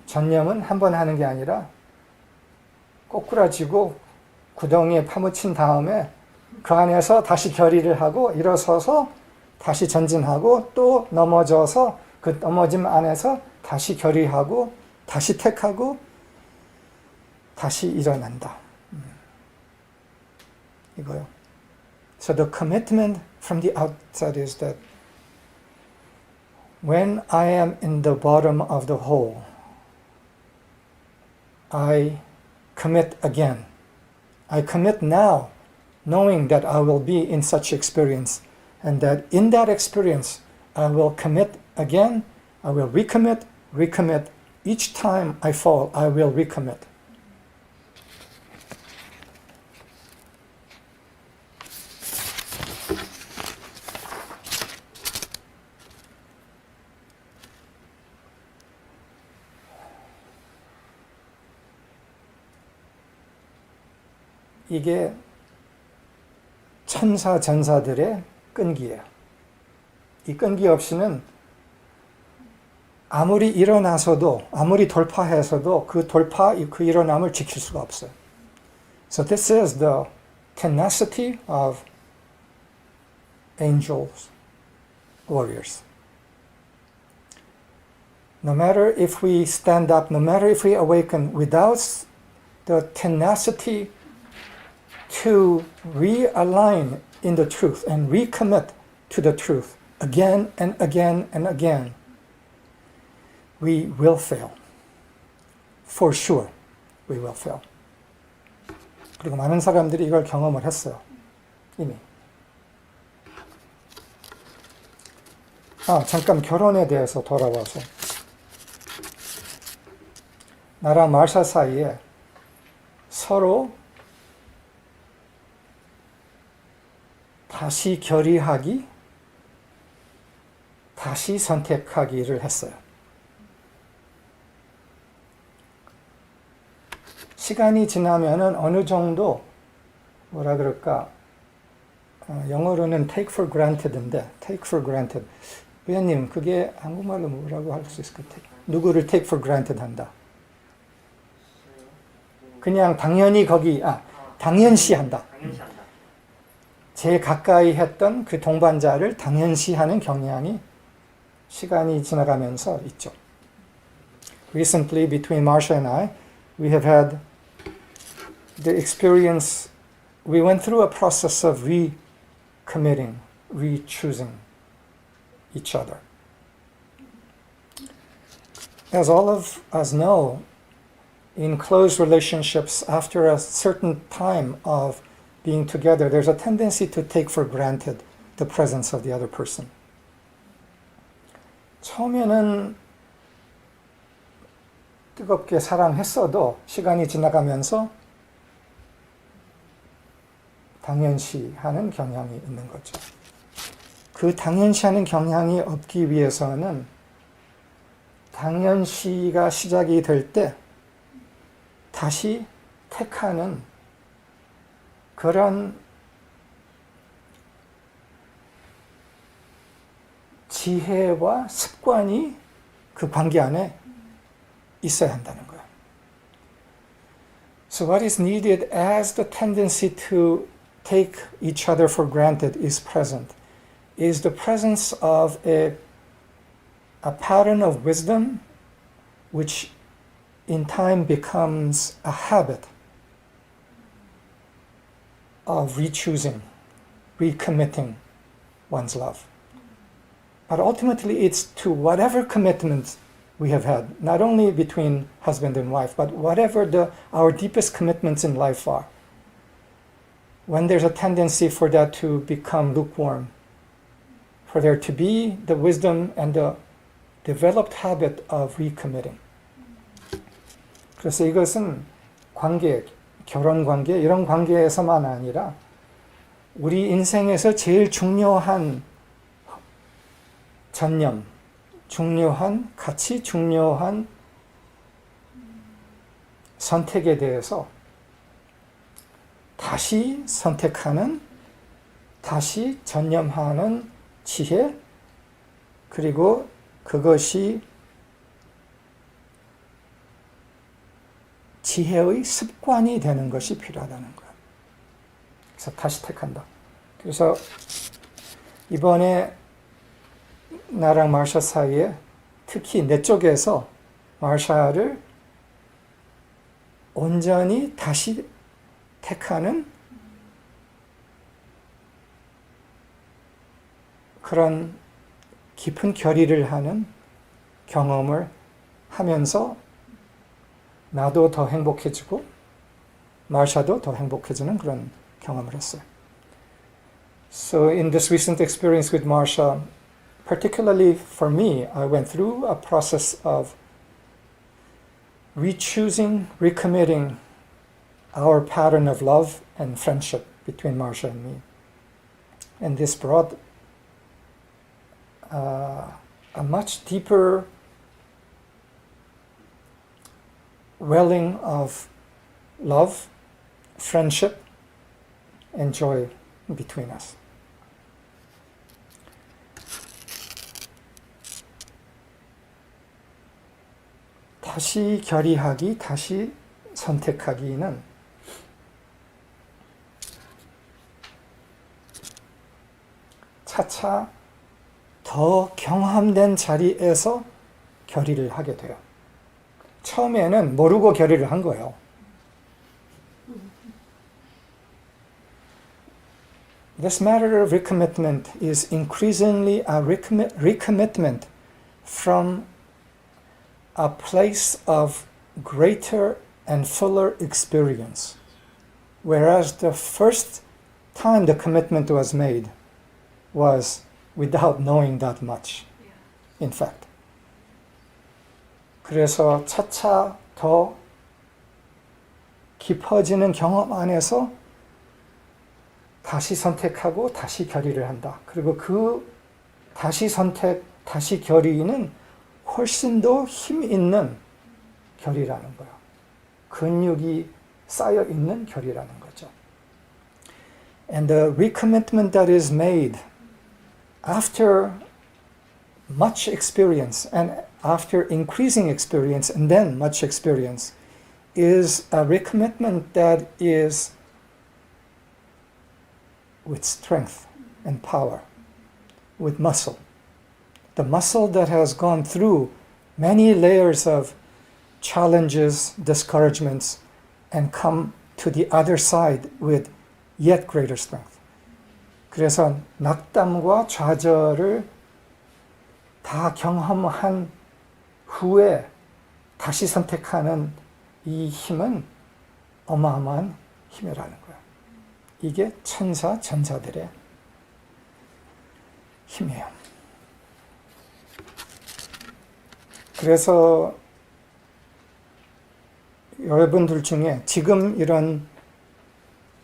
S1: 전념은 한 번 하는 게 아니라 꼬꾸라지고 구덩이에 파묻힌 다음에 그 안에서 다시 결의를 하고 일어서서 다시 전진하고 또 넘어져서 그 넘어짐 안에서 다시 결의하고 다시 택하고 다시 일어난다. 이거요. So the commitment from the outset is that when I am in the bottom of the hole, I commit again. I commit now, knowing that I will be in such experience, and that in that experience I will commit again, I will recommit. Each time I fall, I will recommit. 이게 천사 전사들의 끈기예요. 이 끈기 없이는 아무리 일어나서도, 아무리 돌파해서도 그 일어남을 지킬 수가 없어요. So this is the tenacity of angels, warriors. No matter if we stand up, no matter if we awaken, without the tenacity to realign in the truth and recommit to the truth again and again and again, we will fail. For sure, we will fail. 그리고 많은 사람들이 이걸 경험을 했어요. 이미. 잠깐 결혼에 대해서 돌아와서. 나랑 마샤 사이에 서로 다시 결의하기, 다시 선택하기를 했어요. 시간이 지나면은 어느 정도 뭐라 그럴까, 영어로는 take for granted인데, take for granted. 위원님, 그게 한국말로 뭐라고 할 수 있을 것 같아요? 누구를 take for granted 한다. 그냥 당연히 당연시한다. 제일 가까이 했던 그 동반자를 당연시하는 경향이 시간이 지나가면서 있죠. Recently, between Marsha and I, we have had the experience, we went through a process of recommitting, re-choosing each other. As all of us know, in close relationships, after a certain time of being together, there's a tendency to take for granted the presence of the other person. 처음에는 뜨겁게 사랑했어도 시간이 지나가면서 당연시하는 경향이 있는 거죠. 그 당연시하는 경향이 없기 위해서는 당연시가 시작이 될 때 다시 택하는 그런 지혜와 습관이 그 관계 안에 있어야 한다는 거예요. So what is needed as the tendency to take each other for granted is present, is the presence of a pattern of wisdom which in time becomes a habit of re-choosing, recommitting one's love. But ultimately it's to whatever commitment we have had, not only between husband and wife, but whatever our deepest commitments in life are. When there's a tendency for that to become lukewarm, for there to be the wisdom and the developed habit of recommitting. 그래서 이것은 관계, 결혼 관계, 이런 관계에서만 아니라 우리 인생에서 제일 중요한 전념, 중요한 가치, 중요한 선택에 대해서 다시 선택하는, 다시 전념하는 지혜, 그리고 그것이 지혜의 습관이 되는 것이 필요하다는 거예요. 그래서 다시 택한다. 그래서 이번에 나랑 마샤 사이에 특히 내 쪽에서 마샤를 온전히 다시 택하는 그런 깊은 결의를 하는 경험을 하면서 나도 더 행복해지고 마샤도 더 행복해지는 그런 경험을 했어요. So in this recent experience with Marsha, particularly for me, I went through a process of re-choosing, recommitting our pattern of love and friendship between Marsha and me. And this brought a much deeper welling of love, friendship, and joy between us. 다시 결의하기, 다시 선택하기는 차차 더 경험된 자리에서 결의를 하게 돼요. 처음에는 모르고 결의를 한 거예요. This matter of recommitment is increasingly a recommitment from a place of greater and fuller experience. Whereas the first time the commitment was made was without knowing that much, in fact. 그래서 차차 더 깊어지는 경험 안에서 다시 선택하고 다시 결의를 한다. 그리고 그 다시 선택, 다시 결의는 훨씬 더 힘 있는 결의라는 거예요. 근육이 쌓여 있는 결의라는 거죠. And the recommitment that is made after much experience and after increasing experience and then much experience is a recommitment that is with strength and power, with muscle. The muscle that has gone through many layers of challenges, discouragements, and come to the other side with yet greater strength. 그래서 낙담과 좌절을 다 경험한 후에 다시 선택하는 이 힘은 어마어마한 힘이라는 거예요. 이게 천사, 전사들의 힘이에요. 그래서 여러분들 중에 지금 이런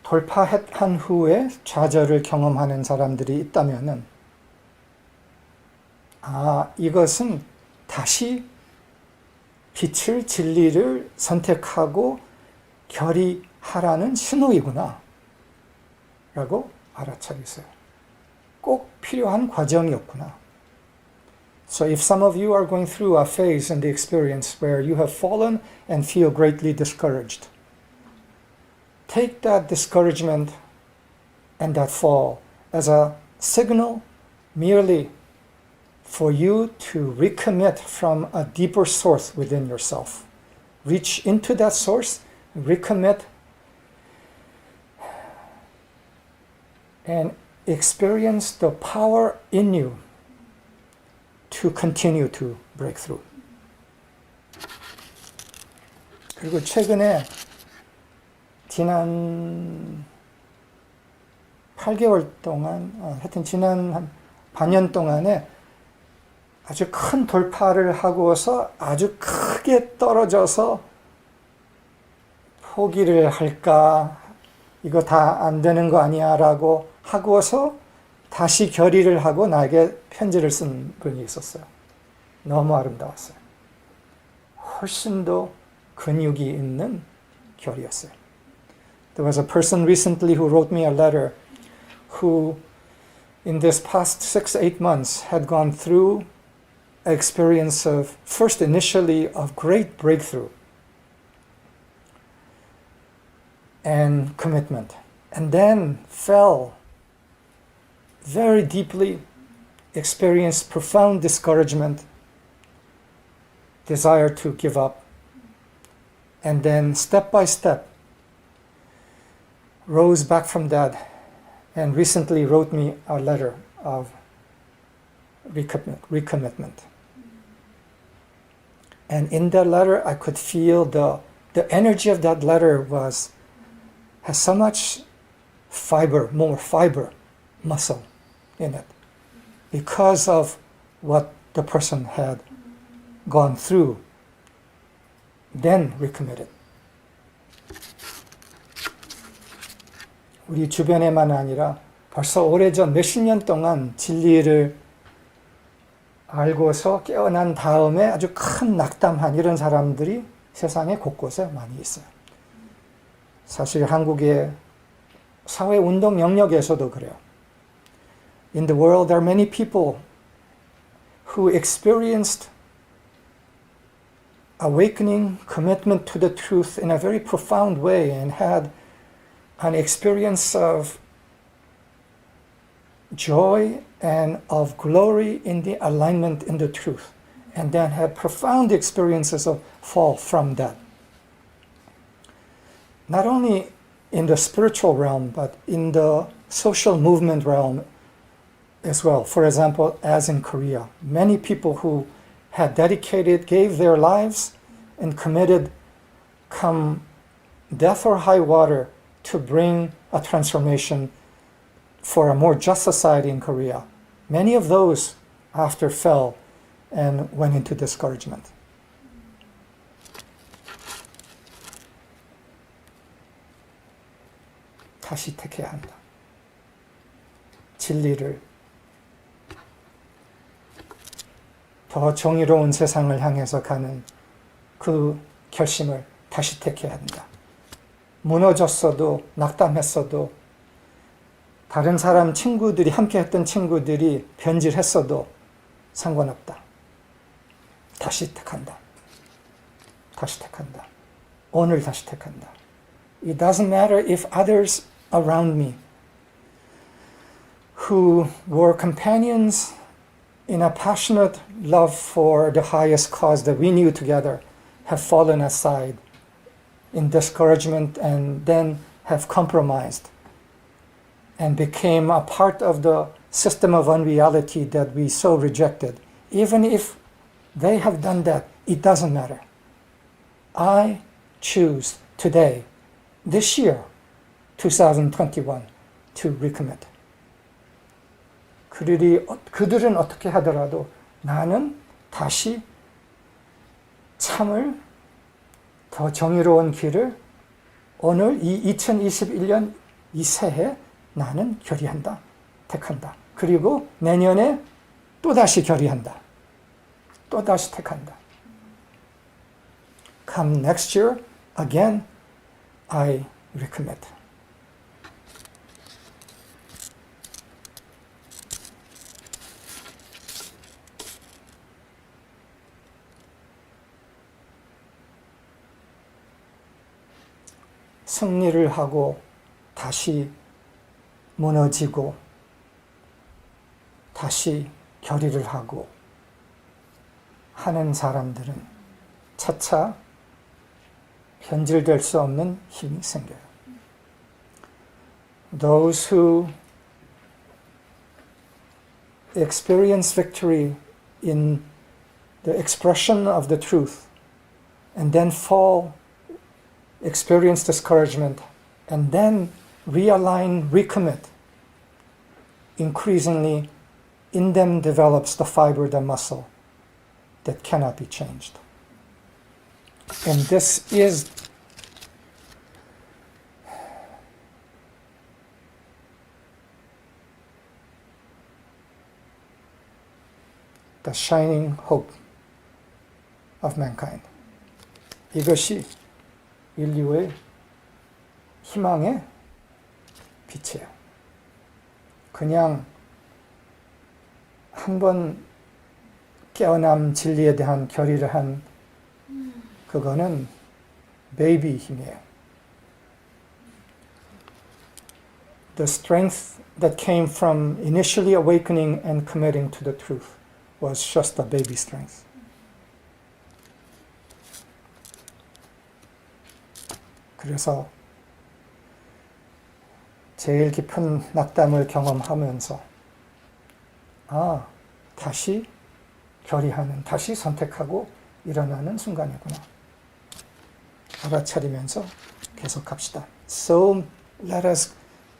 S1: 돌파한 후에 좌절을 경험하는 사람들이 있다면은, 이것은 다시 빛을, 진리를 선택하고 결의하라는 신호이구나 라고 알아차리세요. 꼭 필요한 과정이었구나. So if some of you are going through a phase in the experience where you have fallen and feel greatly discouraged, take that discouragement and that fall as a signal merely for you to recommit from a deeper source within yourself. Reach into that source, recommit, and experience the power in you to continue to break through. 그리고 최근에 지난 8개월 동안, 하여튼 지난 한 반년 동안에 아주 큰 돌파를 하고서 아주 크게 떨어져서 포기를 할까, 이거 다 안 되는 거 아니야 라고 하고서 다시 결의를 하고 나에게 편지를 쓴 분이 있었어요. 너무 아름다웠어요. 훨씬 더 근육이 있는 결의였어요. There was a person recently who wrote me a letter who in this past 6-8 months had gone through an experience of, first initially, of great breakthrough and commitment, and then fell very deeply, experienced profound discouragement, desire to give up, and then step by step rose back from that and recently wrote me a letter of recommitment. And in that letter, I could feel the energy of that letter has so much fiber, more fiber, muscle in it, because of what the person had gone through, then recommitted. 우리 주변에만 아니라 벌써 오래전 몇십 년 동안 진리를 알고서 깨어난 다음에 아주 큰 낙담한 이런 사람들이 세상에 곳곳에 많이 있어요. 사실 한국의 사회운동 영역에서도 그래요. In the world, there are many people who experienced awakening commitment to the truth in a very profound way and had an experience of joy and of glory in the alignment in the truth, and then had profound experiences of fall from that. Not only in the spiritual realm, but in the social movement realm as well. For example, as in Korea, many people who had dedicated, gave their lives and committed come death or high water to bring a transformation for a more just society in Korea. Many of those after fell and went into discouragement. 다시 택해야 한다. 진리를, 더 정의로운 세상을 향해서 가는 그 결심을 다시 택해야 한다. 무너졌어도, 낙담했어도, 다른 사람 친구들이, 함께 했던 친구들이 변질했어도 상관없다. 다시 택한다. 다시 택한다. 오늘 다시 택한다. It doesn't matter if others around me who were companions in a passionate love for the highest cause that we knew together have fallen aside in discouragement and then have compromised and became a part of the system of unreality that we so rejected. Even if they have done that, it doesn't matter. I choose today, this year, 2021, to recommit. 그들은 어떻게 하더라도 나는 다시 참을, 더 정의로운 길을 오늘 이 2021년 이 새해 나는 결의한다, 택한다. 그리고 내년에 또다시 결의한다. 또다시 택한다. Come next year, again, I recommit. 승리를 하고 다시 무너지고 다시 결의를 하고 하는 사람들은 차차 변질될 수 없는 힘이 생겨요. Those who experience victory in the expression of the truth and then fall, experience discouragement, and then realign, recommit, increasingly in them develops the fiber, the muscle that cannot be changed. And this is the shining hope of mankind. 이것이 인류의 희망의 빛이에요. 그냥 한번 깨어남 진리에 대한 결의를 한 그거는 베이비 힘이에요. The strength that came from initially awakening and committing to the truth was just a baby strength. 그래서 제일 깊은 낙담을 경험하면서 다시 결의하는, 다시 선택하고 일어나는 순간이구나. 알아차리면서 계속합시다. So let us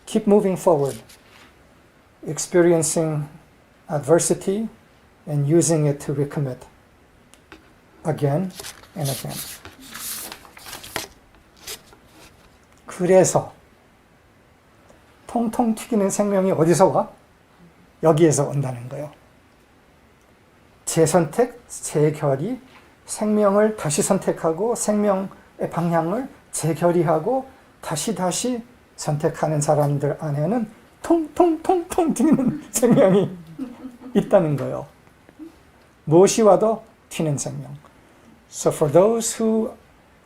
S1: keep moving forward, experiencing adversity and using it to recommit again and again. 그래서 통통 튀기는 생명이 어디서 와? 여기에서 온다는 거예요. 재선택, 재결의, 생명을 다시 선택하고 생명의 방향을 재결의하고 다시 선택하는 사람들 안에는 통통 튀는 생명이 있다는 거예요. 무엇이 와도 튀는 생명. So for those who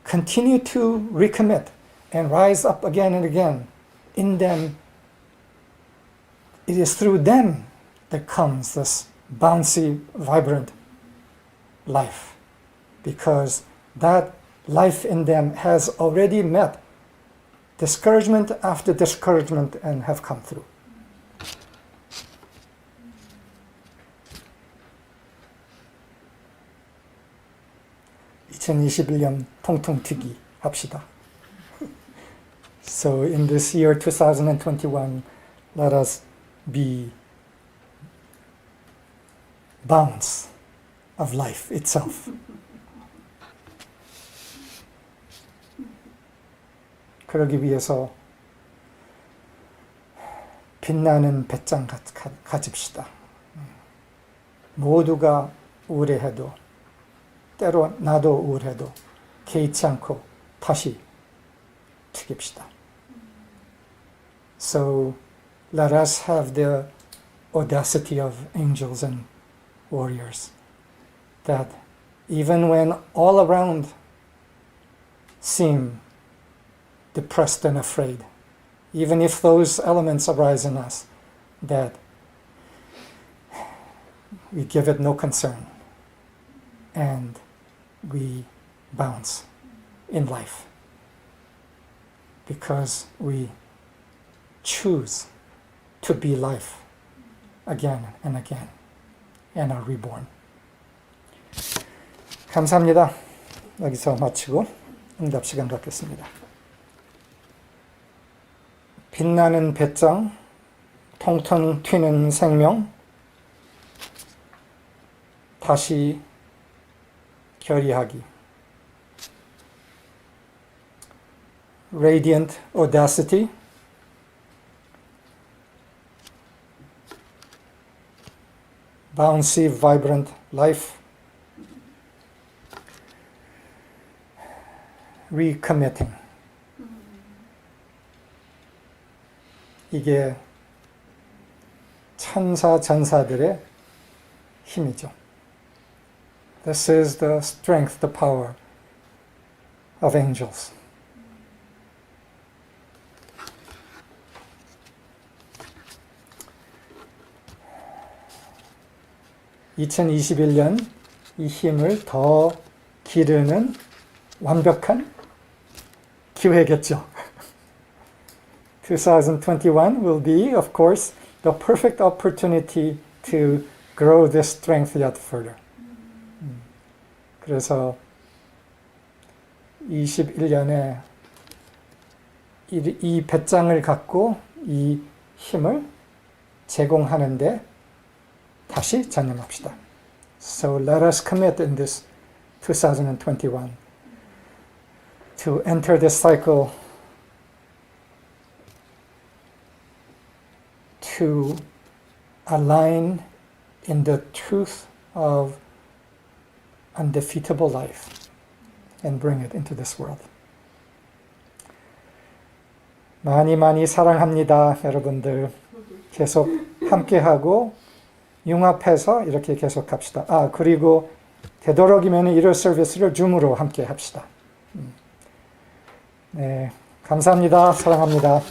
S1: continue to recommit and rise up again and again, in them, it is through them that comes this bouncy, vibrant life. Because that life in them has already met discouragement after discouragement and have come through. (2021년) 통통 튀기 합시다. So in this year 2021, let us be bounce of life itself. 그러기 위해서 빛나는 배짱 가집시다. 모두가 우울해도 때로 나도 우울해도 개의치 않고 다시 튀깁시다. So let us have the audacity of angels and warriors, that even when all around seem depressed and afraid, even if those elements arise in us, that we give it no concern and we bounce in life because we choose to be life again and again and are reborn. 감사합니다. 여기서 마치고 응답 시간 갖겠습니다. 빛나는 배짱, 통통 튀는 생명, 다시 결의하기. Radiant audacity, bouncy, vibrant life, recommitting. 이게 천사 전사들의 힘이죠. This is the strength, the power of angels. (2021년) 이 힘을 더 기르는 완벽한 기회겠죠. 2021 will be, of course, the perfect opportunity to grow this strength yet further. 그래서 21년에 이 배짱을 갖고 이 힘을 제공하는데 다시 전념합시다. So let us commit in this 2021 to enter this cycle to align in the truth of undefeatable life and bring it into this world. 많이 많이 사랑합니다, 여러분들. 계속 함께하고 융합해서 이렇게 계속 합시다. 그리고 되도록이면 일요 서비스를 줌으로 함께 합시다. 네, 감사합니다. 사랑합니다.